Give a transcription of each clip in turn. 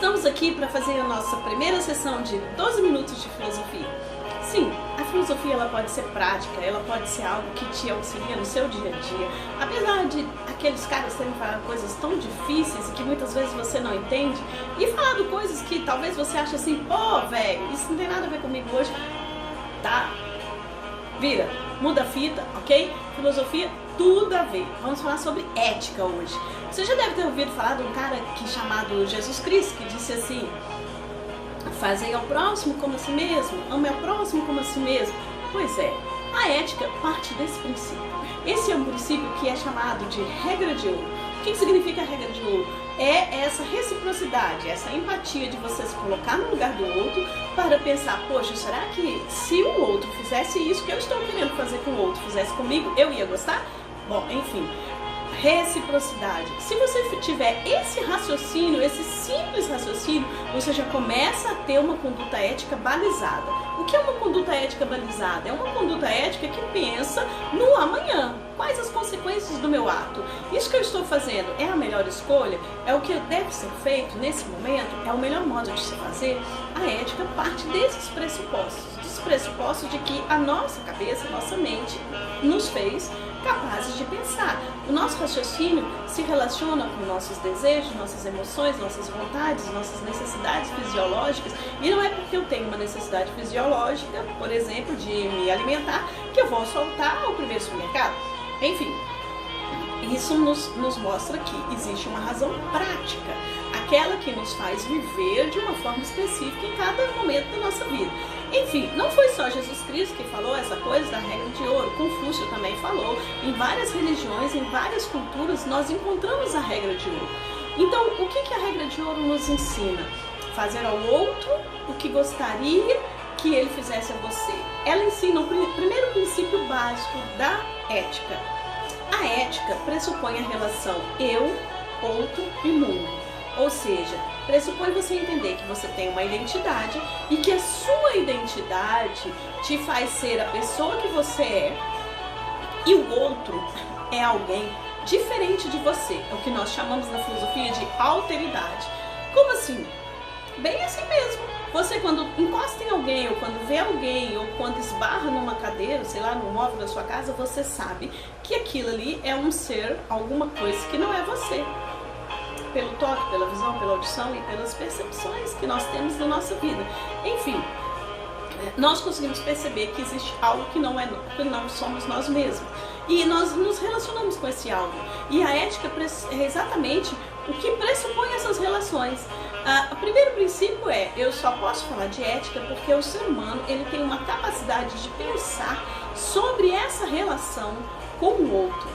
Estamos aqui para fazer a nossa primeira sessão de 12 minutos de filosofia. Sim, a filosofia ela pode ser prática, ela pode ser algo que te auxilia no seu dia a dia. Apesar de aqueles caras terem falado coisas tão difíceis e que muitas vezes você não entende, e falado coisas que talvez você ache assim, pô, velho, isso não tem nada a ver comigo hoje, tá? Vira, muda a fita, ok? Filosofia, tudo a ver. Vamos falar sobre ética hoje. Você já deve ter ouvido falar de um cara chamado Jesus Cristo, que disse assim: fazei ao próximo como a si mesmo, ame ao próximo como a si mesmo. Pois é, a ética parte desse princípio. Esse é um princípio que é chamado de regra de ouro. O que significa a regra de ouro? É essa reciprocidade, essa empatia de você se colocar no lugar do outro para pensar, poxa, será que se o outro fizesse isso que eu estou querendo fazer com o outro, fizesse comigo, eu ia gostar? Bom, enfim, reciprocidade. Se você tiver esse raciocínio, esse simples raciocínio, você já começa a ter uma conduta ética balizada. O que é uma conduta ética balizada? É uma conduta ética que pensa no amanhã. Quais as consequências do meu ato? Isso que eu estou fazendo é a melhor escolha? É o que deve ser feito nesse momento? É o melhor modo de se fazer? A ética parte desses pressupostos. Dos pressupostos de que a nossa cabeça, a nossa mente nos fez capazes de pensar. O nosso raciocínio se relaciona com nossos desejos, nossas emoções, nossas vontades, nossas necessidades fisiológicas, e não é porque eu tenho uma necessidade fisiológica, por exemplo, de me alimentar, que eu vou soltar o primeiro supermercado. Enfim, isso nos mostra que existe uma razão prática, aquela que nos faz viver de uma forma específica em cada momento da nossa vida. Enfim, não foi só Jesus Cristo que falou essa coisa da regra de ouro, Confúcio também falou. Em várias religiões, em várias culturas, nós encontramos a regra de ouro. Então, o que a regra de ouro nos ensina? Fazer ao outro o que gostaria que ele fizesse a você. Ela ensina o primeiro princípio básico da ética. A ética pressupõe a relação eu, outro e mundo. Ou seja, pressupõe você entender que você tem uma identidade e que a sua identidade te faz ser a pessoa que você é e o outro é alguém diferente de você. É o que nós chamamos na filosofia de alteridade. Como assim? Bem assim mesmo. Você quando encosta em alguém, ou quando vê alguém, ou quando esbarra numa cadeira, sei lá, no móvel da sua casa, você sabe que aquilo ali é um ser, alguma coisa que não é você. Pelo toque, pela visão, pela audição e pelas percepções que nós temos na nossa vida. Enfim, nós conseguimos perceber que existe algo que não somos nós mesmos. E nós nos relacionamos com esse algo. E a ética é exatamente o que pressupõe essas relações. O primeiro princípio é, eu só posso falar de ética porque o ser humano ele tem uma capacidade de pensar sobre essa relação com o outro.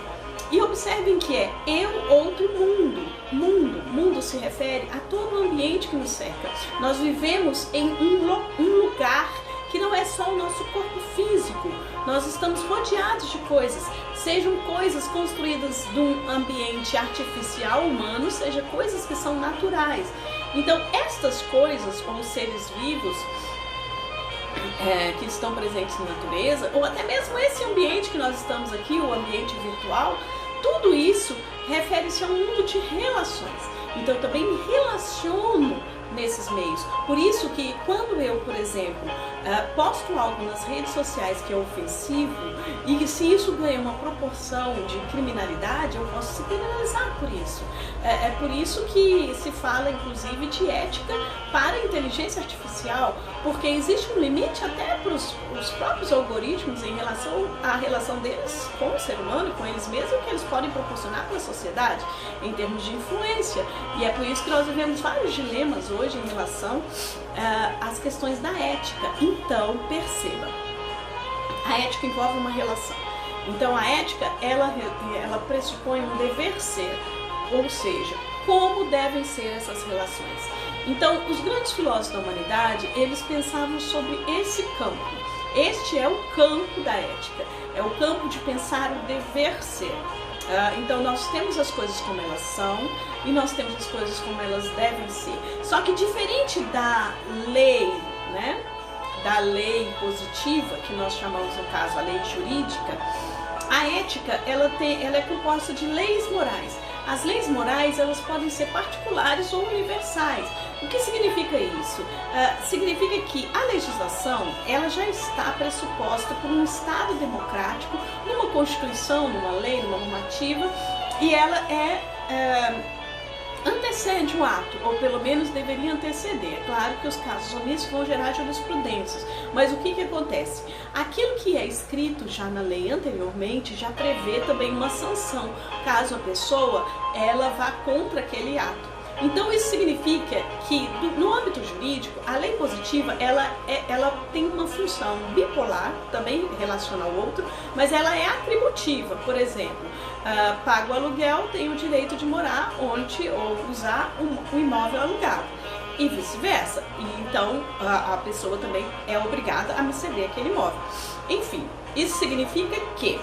E observem que é eu, outro e mundo. Mundo se refere a todo o ambiente que nos cerca. Nós vivemos em um lugar que não é só o nosso corpo físico. Nós estamos rodeados de coisas, sejam coisas construídas de um ambiente artificial humano, seja coisas que são naturais. Então, estas coisas, como seres vivos, que estão presentes na natureza, ou até mesmo esse ambiente que nós estamos aqui, o ambiente virtual, tudo isso refere-se a um mundo de relações. Então eu também me relaciono nesses meios. Por isso que quando eu, por exemplo, posto algo nas redes sociais que é ofensivo, e se isso ganha uma proporção de criminalidade, eu posso ser penalizado por isso. É por isso que se fala, inclusive, de ética para a inteligência artificial, porque existe um limite até para os próprios algoritmos em relação à relação deles com o ser humano, com eles mesmos, que eles podem proporcionar para a sociedade, em termos de influência. E é por isso que nós vivemos vários dilemas hoje em relação às questões da ética. Então, perceba, a ética envolve uma relação. Então, a ética, ela pressupõe um dever ser, ou seja, como devem ser essas relações. Então, os grandes filósofos da humanidade, eles pensavam sobre esse campo. Este é o campo da ética, é o campo de pensar o dever ser. Então nós temos as coisas como elas são e nós temos as coisas como elas devem ser. Só que diferente da lei, né, da lei positiva, que nós chamamos no caso a lei jurídica, a ética ela é composta de leis morais. As leis morais elas podem ser particulares ou universais. O que significa isso? Significa que a legislação ela já está pressuposta por um Estado democrático, numa Constituição, numa lei, numa normativa, e ela antecede o ato, ou pelo menos deveria anteceder. É claro que os casos omissos vão gerar jurisprudências, mas o que acontece? Aquilo que é escrito já na lei anteriormente já prevê também uma sanção, caso a pessoa ela vá contra aquele ato. Então isso significa que no âmbito jurídico a lei positiva ela tem uma função bipolar, também relaciona ao outro, mas ela é atributiva. Por exemplo, pago aluguel, tenho o direito de morar onde ou usar um imóvel alugado e vice-versa. E então a pessoa também é obrigada a me ceder aquele imóvel. Enfim, isso significa que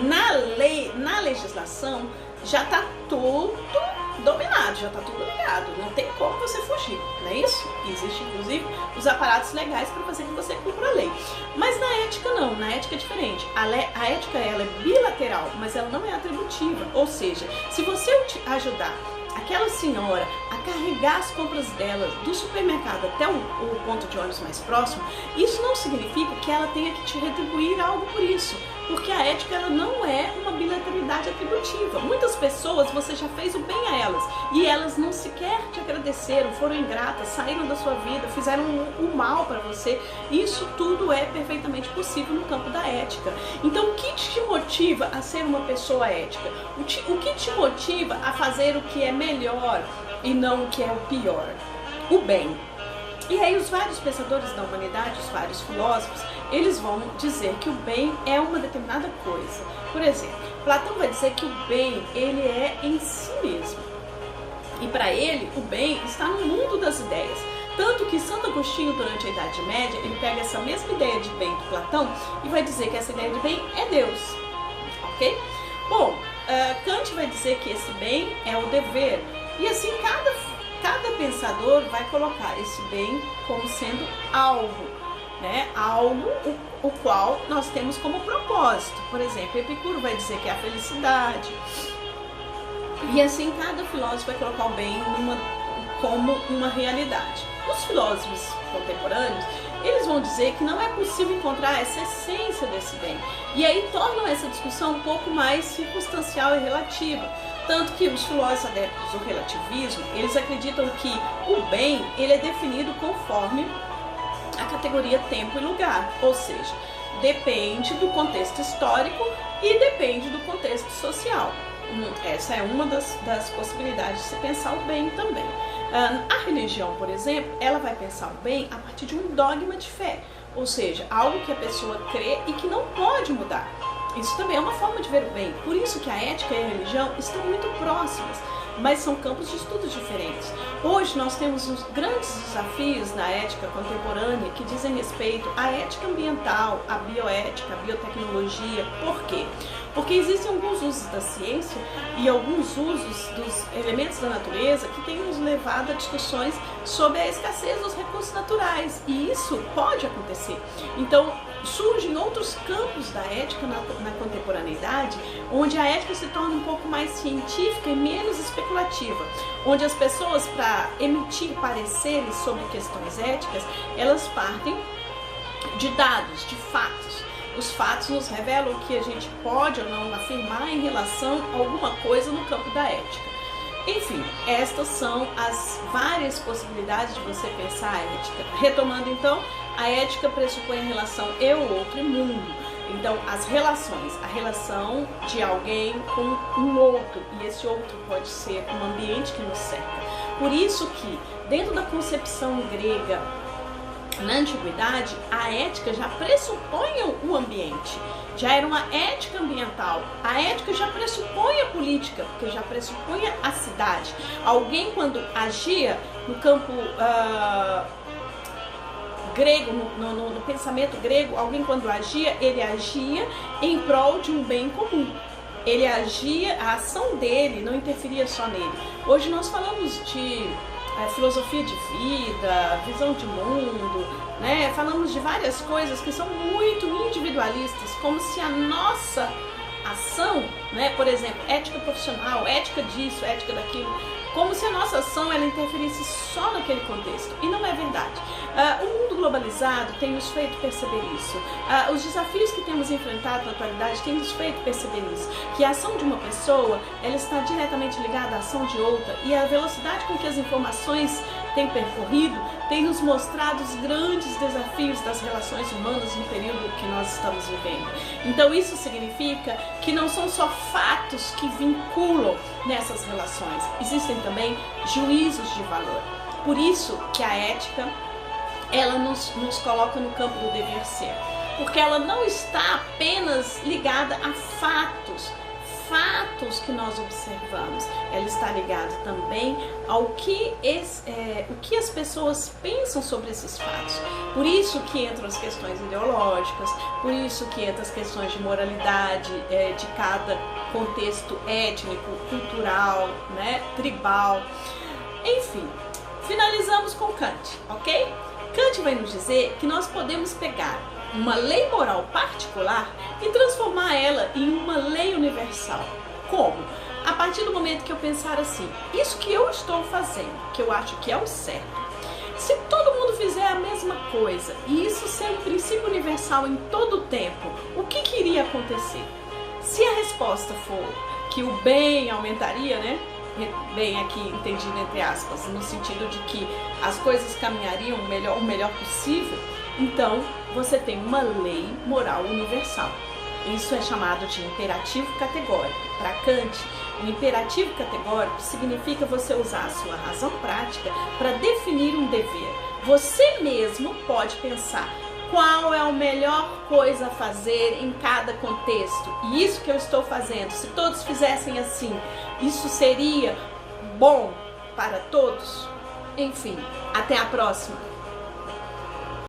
na legislação já está tudo dominado, já está tudo ligado, não tem como você fugir, não é isso? Existem inclusive os aparatos legais para fazer que você cumpra a lei. Mas na ética não, na ética é diferente. A ética ela é bilateral, mas ela não é atributiva, ou seja, se você ajudar aquela senhora a carregar as compras dela do supermercado até o ponto de ônibus mais próximo, isso não significa que ela tenha que te retribuir algo por isso, porque a ética ela não é uma bilateralidade atributiva. Muitas pessoas você já fez o bem a elas e elas não sequer te agradeceram, foram ingratas, saíram da sua vida, fizeram o mal para você. Isso tudo é perfeitamente possível no campo da ética. Então o que te motiva a ser uma pessoa ética? O que te motiva a fazer o que é melhor e não o que é o pior? O bem. E aí os vários pensadores da humanidade, os vários filósofos, eles vão dizer que o bem é uma determinada coisa. Por exemplo, Platão vai dizer que o bem, ele é em si mesmo. E para ele, o bem está no mundo das ideias. Tanto que Santo Agostinho, durante a Idade Média, ele pega essa mesma ideia de bem de Platão e vai dizer que essa ideia de bem é Deus. Ok? Bom, Kant vai dizer que esse bem é o dever. E assim, cada pensador vai colocar esse bem como sendo algo, né? Algo o qual nós temos como propósito. Por exemplo, Epicuro vai dizer que é a felicidade. E assim, cada filósofo vai colocar o bem como uma realidade. Os filósofos contemporâneos, eles vão dizer que não é possível encontrar essa essência desse bem. E aí tornam essa discussão um pouco mais circunstancial e relativa. Tanto que os filósofos adeptos do relativismo, eles acreditam que o bem ele é definido conforme a categoria tempo e lugar. Ou seja, depende do contexto histórico e depende do contexto social. Essa é uma das possibilidades de se pensar o bem também. A religião, por exemplo, ela vai pensar o bem a partir de um dogma de fé, ou seja, algo que a pessoa crê e que não pode mudar. Isso também é uma forma de ver o bem. Por isso que a ética e a religião estão muito próximas, mas são campos de estudos diferentes. Hoje nós temos uns grandes desafios na ética contemporânea que dizem respeito à ética ambiental, à bioética, à biotecnologia. Por quê? Porque existem alguns usos da ciência e alguns usos dos elementos da natureza que têm nos levado a discussões sobre a escassez dos recursos naturais. E isso pode acontecer. Então, surgem outros campos da ética na contemporaneidade, onde a ética se torna um pouco mais científica e menos especulativa, onde as pessoas, para emitir pareceres sobre questões éticas, elas partem de dados, de fatos. Os fatos nos revelam o que a gente pode ou não afirmar em relação a alguma coisa no campo da ética. Enfim, estas são as várias possibilidades de você pensar a ética. Retomando então, a ética pressupõe a relação eu, outro e mundo. Então, as relações, a relação de alguém com um outro, e esse outro pode ser um ambiente que nos cerca. Por isso que, dentro da concepção grega, na antiguidade, a ética já pressupunha o ambiente, já era uma ética ambiental. A ética já pressupõe a política, porque já pressupunha a cidade. Alguém, quando agia no campo grego, no pensamento grego, alguém quando agia, ele agia em prol de um bem comum. Ele agia, a ação dele não interferia só nele. Hoje nós falamos de filosofia de vida, visão de mundo, né? Falamos de várias coisas que são muito individualistas, como se a nossa ação, né? Por exemplo, ética profissional, ética disso, ética daquilo, como se a nossa ação ela interferisse só naquele contexto, e não é verdade. O mundo globalizado tem nos feito perceber isso. Os desafios que temos enfrentado na atualidade têm nos feito perceber isso, que a ação de uma pessoa ela está diretamente ligada à ação de outra, e a velocidade com que as informações têm percorrido tem nos mostrado os grandes desafios das relações humanas no período que nós estamos vivendo. Então isso significa que não são só fatos que vinculam nessas relações, existem também juízos de valor. Por isso que a ética ela nos coloca no campo do dever ser, porque ela não está apenas ligada a fatos que nós observamos, ela está ligada também ao que as pessoas pensam sobre esses fatos. Por isso que entram as questões ideológicas, por isso que entram as questões de moralidade de cada contexto étnico, cultural, né, tribal, enfim. Finalizamos com Kant, ok? Kant vai nos dizer que nós podemos pegar uma lei moral particular e transformar ela em uma lei universal. Como? A partir do momento que eu pensar assim, isso que eu estou fazendo, que eu acho que é o certo, se todo mundo fizer a mesma coisa e isso ser um princípio universal em todo o tempo, o que iria acontecer? Se a resposta for que o bem aumentaria, né? Bem aqui entendido entre aspas, no sentido de que as coisas caminhariam o melhor possível, então você tem uma lei moral universal. Isso é chamado de imperativo categórico. Para Kant, o imperativo categórico significa você usar a sua razão prática para definir um dever. Você mesmo pode pensar qual é a melhor coisa a fazer em cada contexto. E isso que eu estou fazendo, se todos fizessem assim, isso seria bom para todos? Enfim, até a próxima!